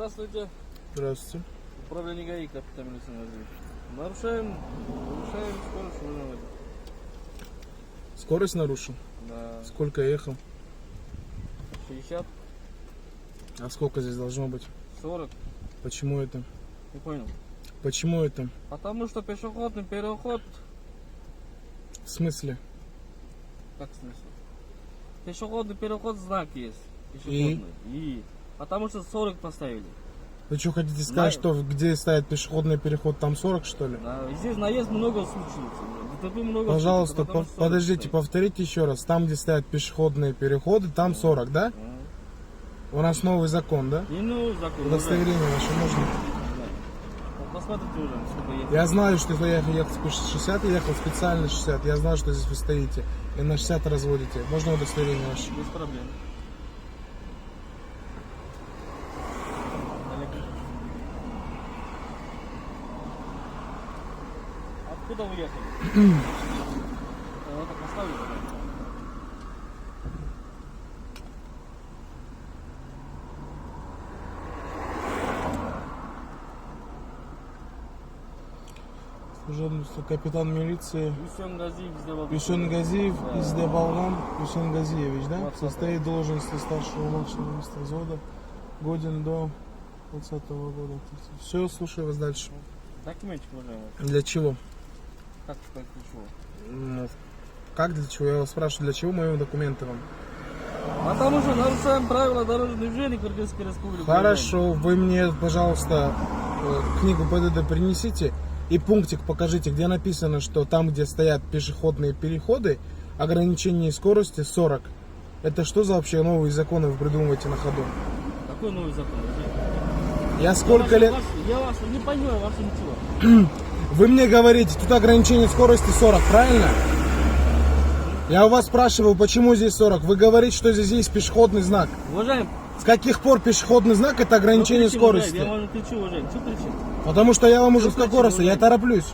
Здравствуйте. Здравствуйте. Управление ГАИ, капитан милиции Назаревич. Нарушаем скорость, нужно выйти. Скорость нарушил? На Сколько я ехал? 60, А сколько здесь должно быть? 40. Почему это? Не понял. Почему это? Потому что пешеходный переход. В смысле? Как смысл? Пешеходный переход, знак есть. Пешеходный. И потому что 40 поставили. Вы что хотите сказать, что где стоит пешеходный переход, там 40 что ли? Да, и здесь наезд много случится. ДТП много Пожалуйста, случится, потому что 40 подождите, стоит. повторите еще раз. Там, где стоят пешеходные переходы, там 40, да? У нас новый закон, да? Не новый закон. Удостоверение ваше можно? Посмотрите уже, сколько есть. Я знаю, что я ехал 60, я ехал специально 60. Я знаю, что здесь вы стоите. И на 60 разводите. Можно удостоверение ваше? Без проблем. Откуда вы ехали? Вот так поставили. Пожалуйста, капитан милиции Гусен Газиев сделал. Бюсенгазиев из Дебалган Бюсенгазиевич, да? 20-го. Состоит должности старшего младшего министра взвода, годен до 2020 года. Все, слушаю вас дальше. Документик, уважаемый. Для чего? Как чего? Ну, как для чего? Я вас спрашиваю, для чего мои документы вам? Потому что нарушаем правила дорожного движения Кыргызской Республики. Хорошо, вы мне, пожалуйста, книгу ПДД принесите и пунктик покажите, где написано, что там, где стоят пешеходные переходы, ограничение скорости 40. Это что за вообще новые законы вы придумываете на ходу? Какой новый закон? Я сколько лет... Я вас не понимаю, ваше ничего. Вы мне говорите, тут ограничение скорости 40, правильно? Я у вас спрашиваю, почему здесь 40? Вы говорите, что здесь есть пешеходный знак. Уважаемый, С каких пор пешеходный знак это ограничение скорости? Я вам кричу, уважаемый. Что кричите? Потому что я вам уже сколько раз, я тороплюсь.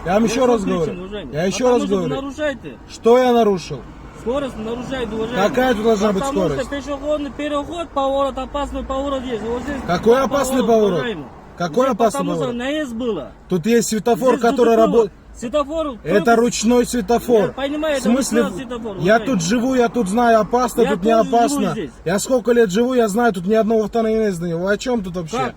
Я вам еще раз говорю. Я еще раз говорю. Нарушаете. Что я нарушил? Скорость нарушаете, уважаемый. Какая тут должна быть скорость? Потому что пешеходный переход, поворот, опасный поворот есть. Вот здесь Какой опасный поворот? уважаемый. Какой Здесь опасный потому поворот? что наезд было. Тут есть светофор, Здесь который ДТП. работает. Светофор. Это ручной светофор. Я понимаю, В смысле, это ручной светофор, я уважаемый. тут живу, я тут знаю, опасно, Я тут не тоже живу опасно. здесь. Я сколько лет живу, я знаю, тут ни одного автонаезда нет. Вы о чем тут вообще? Как?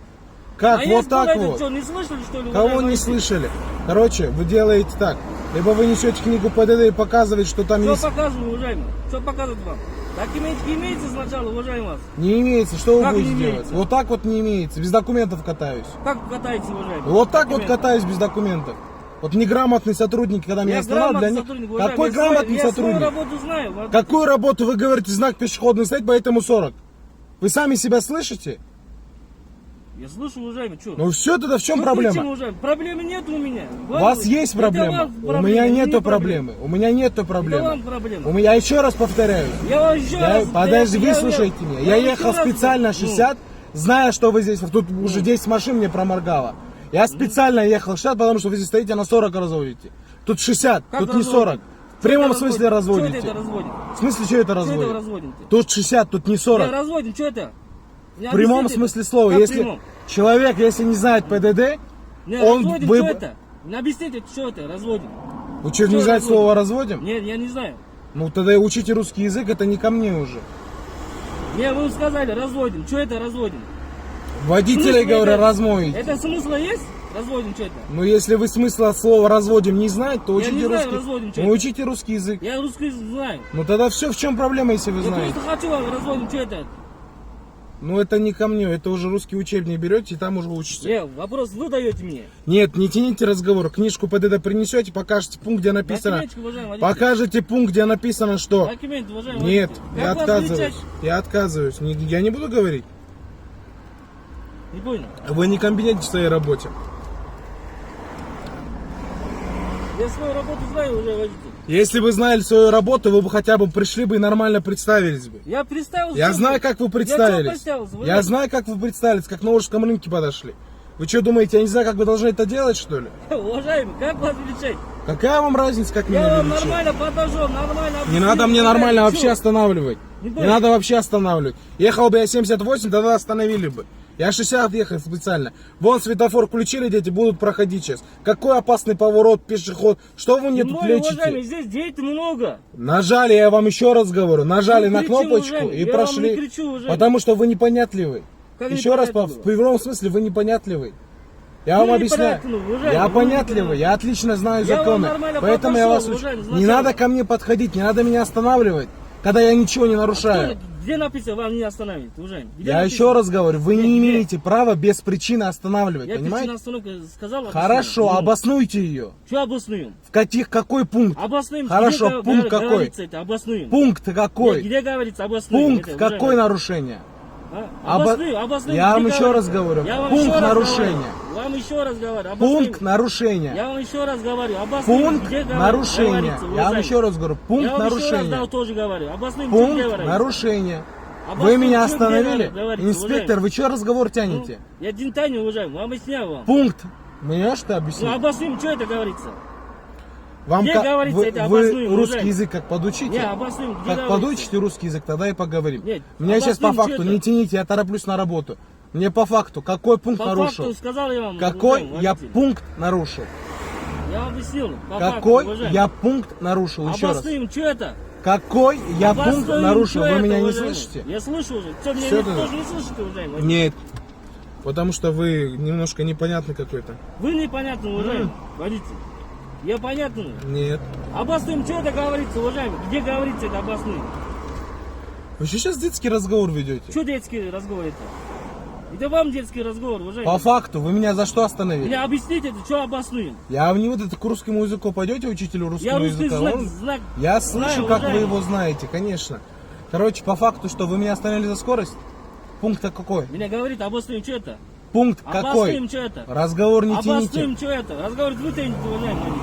Как? Наезд Вот так был, это вот. что, не слышали, что ли? Кого уважаемые не водители? слышали? Короче, вы делаете так. Либо вы несете книгу ПДД и показываете, что там Что есть... показываю, уважаемый? Что показывать вам? Документики имеется сначала, уважаемый вас? Не имеется. Что вы Как будете не делать? имеется? Вот так вот не имеется. Без документов катаюсь. Как вы катаетесь, уважаемый? Вот так вот Документы. катаюсь без документов. Вот неграмотный сотрудник, когда меня Я останавливают, для грамотный них... сотрудник, уважаемый. Какой Я свою- грамотный я сотрудник? свою работу знаю. Вот. Какую работу? Вы говорите, знак пешеходный стоит, поэтому 40. Вы сами себя слышите? Я слышу, уважаемый, что? Ну все, тогда в чем Что проблема? причина, уважаемый? Проблемы нет у меня. У вас есть проблема? У меня нету проблемы. У меня нету Это проблемы. вам проблема. У меня, еще раз повторяю. Я вам еще раз... Подожди, я- выслушайте меня. Я вам ехал еще раз- специально Ну, 60, зная, что вы здесь. Тут уже 10 машин мне проморгало. Я специально ехал 60, потому что вы здесь стоите, на 40 разводите. Тут 60, Как тут не разводим? 40. В прямом Что это смысле разводим? разводите. Что это разводим? В смысле, что это Что это разводит? разводим? Тут 60, тут не 40. Я разводим, что это? В прямом смысле слова. Как Если прямом? человек, если не знает ПДД, Не, он разводим, вы- что это? Не объясните, что это, разводим. вы что, не Что знаете разводим? слово разводим? Нет, я не знаю. Ну тогда и учите русский язык, это не ко мне уже. Мне вы сказали, разводим. Что это разводим? Водителей, Смысл говорю, это- размоете. Это смысла есть? Разводим, что это? Ну если вы смысла слова разводим не знаете, то Я учите не знаю, русский. разводим, что Ну это. учите русский язык. Я русский язык знаю. Ну тогда все, в чем проблема, если вы Я знаете? просто хочу вам разводим, что это? Ну это не ко мне, это уже русский учебник берете и там уже учите. Вопрос вы даете мне. Нет, не тяните разговор. Книжку ПДД принесете, покажете пункт, где написано. Документик, уважаемый водитель. Покажете пункт, где написано, что. Документ, уважаемый Нет, водитель. я Как вас отказываюсь. величать? Я отказываюсь. Я не буду говорить. Не понял. Вы не комбинете в своей работе. Я свою работу знаю уже, водитель. Если бы знали свою работу, вы бы хотя бы пришли бы и нормально представились бы. Я представился. Я знаю, как вы представились. представился, вы Я знаете? знаю, как вы представились, как на Волжском рынке подошли. Вы что думаете, я не знаю, как вы должны это делать, что ли? Уважаемый, как вас величать? Какая вам разница, как меня Я вам величать? нормально подожду, нормально Не объясню, надо мне уважаемый, нормально чё? вообще останавливать. Не Не понял. надо вообще останавливать. Ехал бы я 78, тогда остановили бы. Я 60 ехал специально. Вон светофор включили, дети будут проходить сейчас. Какой опасный поворот, пешеход. Что вы мне тут Уважаемый, лечите? здесь детей много. Нажали, я вам еще раз говорю, нажали Не на кричи, кнопочку уважаемый, и я вам прошли. не кричу, уважаемый. Потому что вы непонятливый. Как Еще раз, в непонятливый? прямом смысле, вы непонятливый. Я Вы вам объясняю. непонятливый, уважаемый, Я вы понятливый, непонятливый. я отлично знаю Я вам законы. нормально Поэтому я вас подошел, учу. уважаемый, Не сначала. надо ко мне подходить, не надо меня останавливать, когда я ничего не нарушаю. Где написано, вам не остановить, уважаемый? Где Я написано? еще раз говорю, вы не Где? имеете права без причины останавливать, Я причину понимаете? остановки сказал. Хорошо, обоснуйте ее. Что обоснуем? Какой пункт? Обоснуем. Хорошо, где пункт какой? говорится это, обоснуем. Пункт какой? Где говорится обоснуем? Пункт это, какое уважаемый? нарушение? А? Обоснуем, Я вам где еще раз говорится? говорю, Я вам пункт еще раз нарушения. говорю. Вам еще раз говорю. Обоснуем. Пункт нарушения. Я вам еще раз говорю. Обоснуем, Пункт где нарушения. говорится, Я вам уважаемый. еще раз говорю, Я пункт вам еще раз нарушения. тоже говорю. Обоснуем, где Пункт говорится. нарушения. Вы Обоснуем, меня что остановили? где говорится, Инспектор, уважаемый. вы что разговор Ну, тянете? я день тайны, уважаемый. Объясняю вам. Пункт. Мне что Ну, объяснить? обоснуем, что это говорится? Вам где говорится это, вы обоснуем, русский уважаемый? язык как подучите? Не, обоснуем, где Как говорится? подучите русский язык, тогда и поговорим. Нет, Меня сейчас по обоснуем, факту, что это? не тяните, я тороплюсь на работу. Мне по факту, какой пункт По нарушил? факту сказал я вам. Какой уважаемый я водитель. пункт нарушил? Я вам объяснил. По Какой факту, уважаемый. я пункт нарушил? Еще раз. Обоснуем, что это? Какой я пункт Обоснуем, нарушил? что Вы это, меня не уважаемый? слышите? Я слышу уже. Что, меня Всё не- тогда. тоже не слышите, уважаемый? Нет. Потому что вы немножко непонятный какой-то. Вы непонятны, уважаемый водитель. Я понятный. Нет. Обоснуем, что это говорится, уважаемый? Где говорится это обоснуем? Вы что сейчас детский разговор ведете? Что детский разговор это? Это вам детский разговор, уважаемый. По факту, вы меня за что остановили? Мне объясните это, что обоснуем? Я не вот это к русскому языку пойдете, учителю Я русского русский языка? знак, Он- знак Я знаю, слышу, как вы уважаемый. его знаете, конечно. Короче, по факту, что вы меня остановили за скорость? Пункт какой? Меня говорит, обоснуем, что это? Пункт какой? Обоснуем, что это? Разговор не тяните. Обоснуем, что это? Разговор вы тянете, уважаемый водитель.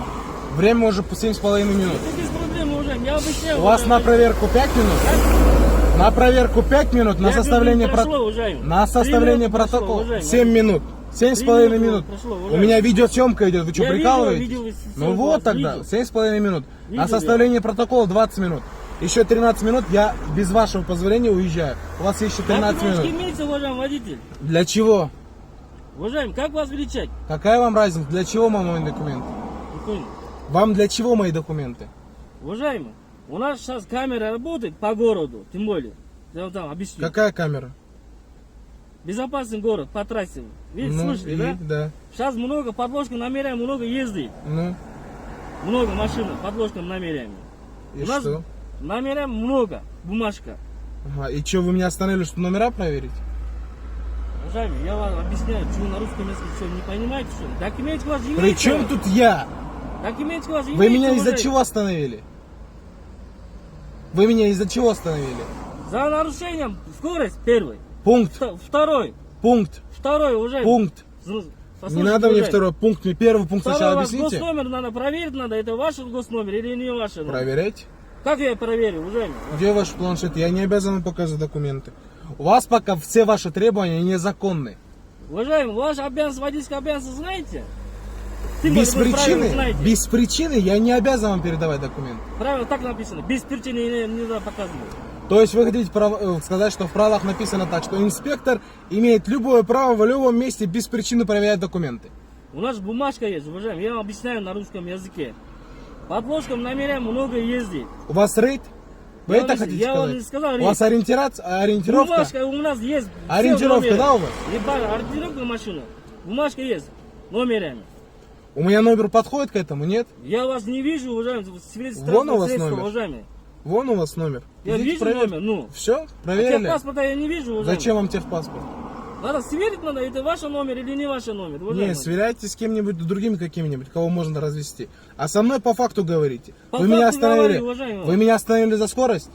Время уже по 7,5 минут. Это без проблем, уважаемый. Я объясняю. У вас на уважаемый. проверку 5 минут? На проверку 5 минут, на Я составление, говорю, прошло, уважаемый. на 3 составление минуты прошло, протокола уважаемый. 7 минут. 7,5 3 минут. прошло, У уважаемый. меня видеосъемка идет, вы что, Я прикалываетесь? видео, Ну всё, вот вас тогда, видел. 7,5 минут. На Видел составление протокола 20 минут. Еще 13 минут, я без вашего позволения уезжаю. У вас есть еще 13 Документики минут. имеется, уважаемый водитель. Для чего? Уважаемый, как вас величать? Какая вам разница? Для чего вам мои документы? Не понял. Вам для чего мои документы? Уважаемый, у нас сейчас камера работает по городу, тем более. Я вам там объясню. Какая камера? Безопасный город, по трассе. Видите, Ну, слышали, и- да? да. Сейчас много подложком намеряем, много ездит. Ну, Много машин подложком намеряем. и У нас что? намеряем много, бумажка. Ага, и что, вы меня остановили, чтобы номера проверить? Уважаемый, я вам объясняю, что вы на русском языке что, не понимаете, что ли? Документик у вас имеется? При чем тут я? Документик у вас Вы имеется, меня из-за уважаемый? чего остановили? Вы меня из-за чего остановили? За нарушением скорость первый. Пункт, Второй. пункт, Второй, уважаемый. пункт. Послушайте, Не надо мне уважаемый. второй пункт, мне первый пункт Второй сначала у вас объясните. госномер надо проверить надо, это ваш госномер или не ваш номер? Проверять. Как я проверю, уважаемый? Где ваш планшет? Я не обязан вам показывать документы. У вас пока все ваши требования незаконны. Уважаемый, ваш обязанность, водительская обязанность знаете? Тем Без более, вы правила причины, знаете. без причины я не обязан вам передавать документы. Правило так написано, без причины нельзя показывать. То есть вы хотите сказать, что в правилах написано так, что инспектор имеет любое право в любом месте без причины проверять документы. У нас бумажка есть, уважаемый, я вам объясняю на русском языке. Подложком намеряем много ездить. У вас рейд? Вы Я это вам- хотите я вам сказать? не сказал У вас ориентировка? Бумажка у нас есть. все Ориентировка, номеры. да, у вас? Либо ориентировка машина. Бумажка есть. Номерами. У меня номер подходит к этому, нет? Я вас не вижу, уважаемый. Свидетельство Вон у вас средства, номер. уважаемый. Вон у вас номер. Я Идите вижу проверьте. номер, ну. Все, проверили? Техпаспорта я не вижу, уважаемый. Зачем вам техпаспорт? Надо сверить надо, это ваш номер или не ваш номер, Не, уважаемый. сверяйтесь с кем-нибудь другим каким-нибудь, кого можно развести. А со мной по факту говорите. По Вы меня факту остановили. говорю, уважаемый. Вы меня остановили за скорость?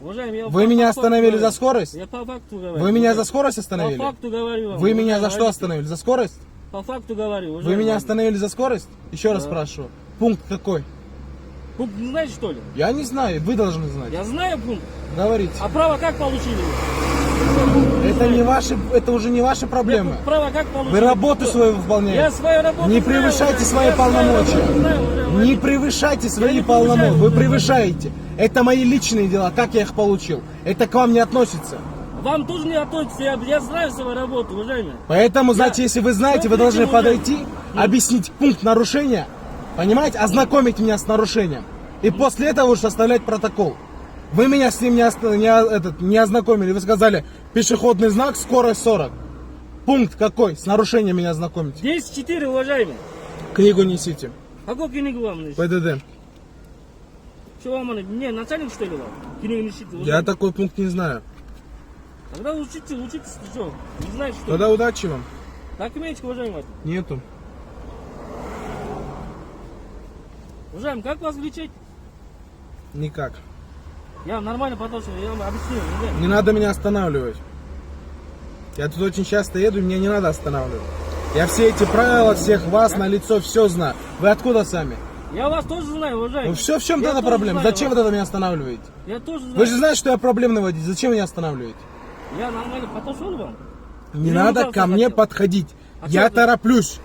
Уважаемый, я Вы по меня факту остановили говорю. за скорость? Я по факту говорю. Вы меня за уважаемый. скорость остановили? По факту говорю вам. Вы меня за уважаемый что водитель. остановили? За скорость? По факту говорю, Вы уважаемый меня водитель. остановили за скорость? Еще раз Да. спрашиваю. Пункт какой? Пункт не знаете, что ли? Я не знаю, вы должны знать. Я знаю пункт. Говорите. А право как получили? Это уже не ваши проблемы. Нет, право как получили? Вы работу Кто? свою Я выполняете. свою работу Не знаю, превышайте уважаемый. свои Я свою полномочия. работу знаю, уважаемый Не водитель. превышайте свои не полномочия. превышаю, Вы уважаемый. превышаете. Это мои личные дела, как я их получил. Это к вам не относится. Вам тоже не относится, я знаю свою работу, уважаемые. Поэтому, значит, если вы знаете, вы должны Смотрите, подойти, объяснить пункт нарушения, понимаете, ознакомить меня с нарушением. И после этого уж составлять протокол. Вы меня с ним не ознакомили. Вы сказали, пешеходный знак, скорость 40. Пункт какой? С нарушением меня ознакомить. 10-4, уважаемые. Книгу несите. Какую книгу вам несите? ПДД. Что вам, мне начальник что ли вам? Книгу несите, Я уважаемые. такой пункт не знаю. Тогда учитесь, что? Не знаете, что? Тогда удачи вам. Документик, уважаемый. Нету. Уважаемый, как вас лечить? Никак. Я нормально подошел, я вам объяснил, уважаемый. Не надо меня останавливать. Я тут очень часто еду, и мне не надо останавливать. Я все эти правила, всех вас на лицо, все знаю. Вы откуда сами? Я вас тоже знаю, уважаемый. Ну все, в чем Я тогда тоже проблема? знаю Зачем вы вас. тогда меня останавливаете? Я тоже знаю. Вы же знаете, что я проблемный водитель. Зачем меня останавливаете? Я нормально подошел вам. Не Я надо ругался ко мне хотел. подходить. А Я что ты- тороплюсь.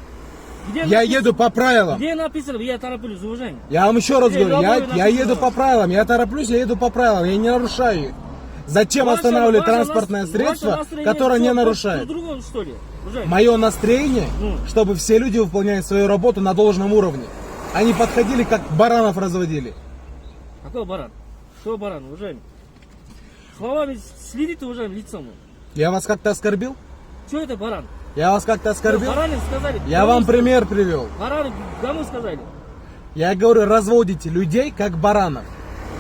Где Я написано- еду по правилам. Где написано, я тороплюсь, уважаемый? Я вам еще раз Где говорю, любое я написано еду у по вас? правилам. Я тороплюсь, я еду по правилам. Я не нарушаю их. Зачем Ваше- останавливать ваше транспортное ваше средство, настроение которое не что, нарушает? друг другом, что ли, уважаемый? Мое настроение, Ну. чтобы все люди выполняли свою работу на должном уровне. Они подходили, как баранов разводили. Какой баран? Что баран, уважаемый? Словами следите, уважаемый, лицом. Я вас как-то оскорбил? Что это баран? Я вас как-то оскорбил? Бараны сказали. Я Кому вам сказали? пример привел. Бараны кому сказали? Я говорю, разводите людей, как баранов.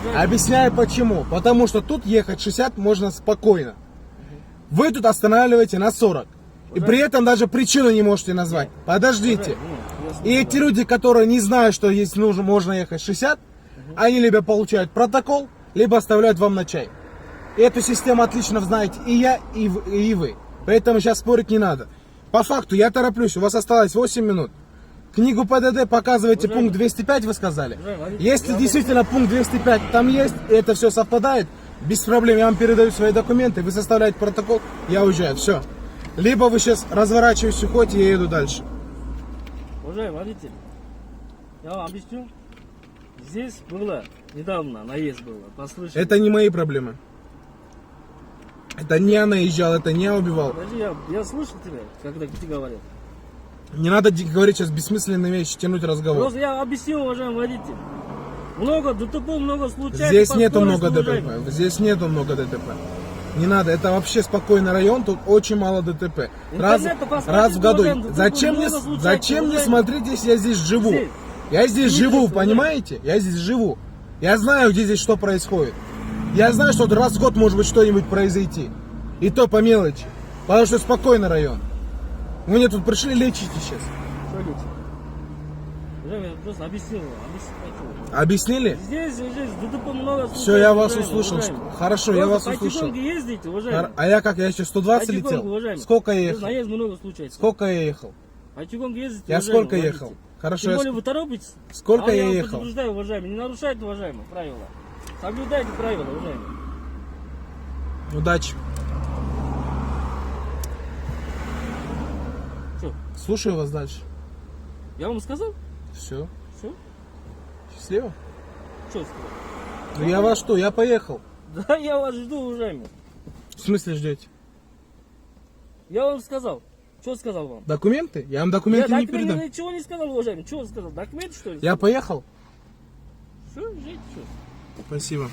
Уважаемый, Объясняю почему. Потому что тут ехать 60 можно спокойно. Вы тут останавливаете на 40. И при этом даже причину не можете назвать. Подождите. уважаемый, И эти люди, которые не знают, что есть нужно, можно ехать 60, они либо получают протокол, либо оставляют вам на чай. И эту систему отлично знаете и я, и вы. Поэтому сейчас спорить не надо. По факту я тороплюсь, у вас осталось 8 минут. Книгу ПДД показываете, Уважаемый, пункт 205 вы сказали. уважаемый, Если я действительно пункт 205 там есть, и это все совпадает, без проблем я вам передаю свои документы, вы составляете протокол, я уезжаю, все. Либо вы сейчас разворачиваетесь, уходите, я еду дальше. Уважаемый водитель, я вам объясню. Здесь было недавно, наезд было, послышали. Это не мои проблемы. Это не я наезжал, это не я убивал. Подожди, я слышал тебя, когда ты говорил. Не надо говорить сейчас бессмысленные вещи, тянуть разговор. Просто я объяснил, уважаемый водитель. Много ДТП, много случаев. Здесь по нету скорости, много уважаемый. ДТП. Здесь нету много ДТП. Не надо, это вообще спокойный район, тут очень мало ДТП. Интернет-то посмотрите, Раз в году. уважаемый, ДТП Зачем мне, много случаев, зачем мне уважаемый. смотреть, если я здесь живу? Здесь. Я здесь Здесь, живу, уважаемый. понимаете? Я здесь живу. Я знаю, где здесь что происходит. Я знаю, что раз в год может быть что-нибудь произойти. И то по мелочи. Потому что спокойный район. Вы мне тут пришли лечите сейчас. Что лечить? Уважаемый, я просто объяснил вам, объяснить хочу. Объяснили? Здесь ДТП много случаев. Все, я вас уважаемый, услышал. уважаемый. Хорошо, я вас Просто услышал. по Тихонге ездите, уважаемый. А я как, я сейчас 120 По Тихонге, летел? уважаемый. Сколько я Здесь ехал? наезд много случаев. Сколько я ехал? По Тихонге ездите, Я уважаемый, сколько водитель. ехал? Хорошо, Тем я более вы торопитесь. Сколько А я вам ехал? предупреждаю, уважаемый, не нарушайте, уважаемые, правила. Соблюдайте правила, уважаемые. Удачи. Что, Слушаю вас дальше. я вам сказал? Все. Все? Счастливо. Что сказал? Ну я вас что? Я поехал. Да, я вас жду, уважаемый. В смысле ждете? Я вам сказал. Что сказал вам? Документы? Я вам документы Я не передам. ничего не сказал, уважаемый. Что сказал? Документы, что ли? Я поехал. Все, жить, что? Спасибо.